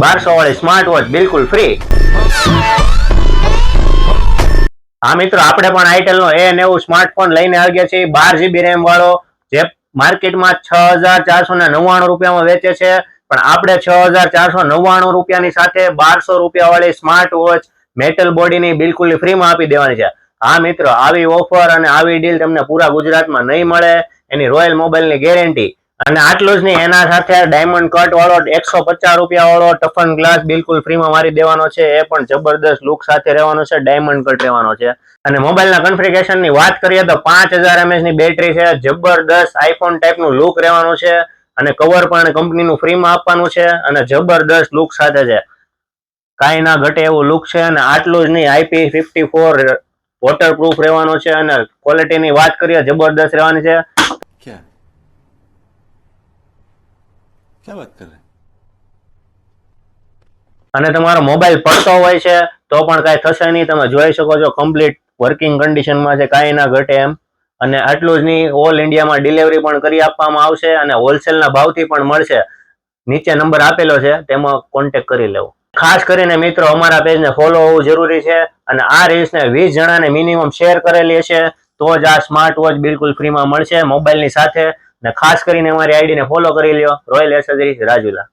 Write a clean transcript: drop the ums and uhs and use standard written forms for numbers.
1200 વાળી smart watch બિલકુલ free. હા મિત્રો, આપણે પણ આઈટેલ નો A90 સ્માર્ટફોન લઈને આવી ગયા છીએ 12 GB રેમ વાળો, જે માર્કેટમાં 6499 રૂપિયામાં વેચે છે, પણ આપણે 6499 રૂપિયાની સાથે 1200 રૂપિયા વાળી સ્માર્ટ વોચ મેટલ બોડીની બિલકુલ ફ્રીમાં આપી દેવાની છે। હા મિત્રો, આવી ઓફર અને આવી ડીલ તમને પૂરા ગુજરાતમાં નહીં મળે, એની રોયલ મોબાઈલની ગેરંટી। અને આટલું જ નહીં, એના સાથે ડાયમંડ કટ વાળો 150 રૂપિયા વાળો ટફન ગ્લાસ બિલકુલ ફ્રીમાં મારી દેવાનો છે, એ પણ જબરદસ્ત લુક સાથે રહેવાનો છે, ડાયમંડ કટ રહેવાનો છે। અને મોબાઈલના કન્ફિગરેશનની વાત કરીએ તો 5000 mAh ની બેટરી છે, જબરદસ્ત આઈફોન ટાઈપનું લુક રહેવાનું છે, અને કવર પણ કંપનીનું ફ્રીમાં આપવાનું છે, અને જબરદસ્ત લુક સાથે છે, કાંઈ ના ઘટે એવું લુક છે। અને આટલું જ નહીં, IP54 વોટરપ્રૂફ રહેવાનો છે, અને ક્વોલિટીની વાત કરીએ જબરદસ્ત રહેવાની છે। क्या क्या बात कर रहे हैं? અને તમારો મોબાઈલ પડતો હોય છે તો પણ કાંઈ થશે નહીં, તમે જોઈ શકો છો કમ્પ્લીટ વર્કિંગ કન્ડિશનમાં છે, કાંઈ ના ઘટે એમ। અને આટલું જ નહીં, ઓલ ઇન્ડિયામાં ડિલિવરી પણ કરી આપવામાં આવશે, અને હોલસેલના ભાવથી પણ મળશે। નીચે નંબર આપેલો છે, તેમાં કોન્ટેક્ટ કરી લેવો। ખાસ કરીને મિત્રો, અમારા પેજને ફોલો હોવું જરૂરી છે, અને આ રીલ્સને 20 જણાને મિનિમમ શેર કરેલી હશે તો જ આ સ્માર્ટ વોચ બિલકુલ ફ્રીમાં મળશે મોબાઈલની સાથે। અને ખાસ કરીને અમારી આઈડીને ફોલો કરી લ્યો, રોયલ એસેસરીઝ રાજુલા।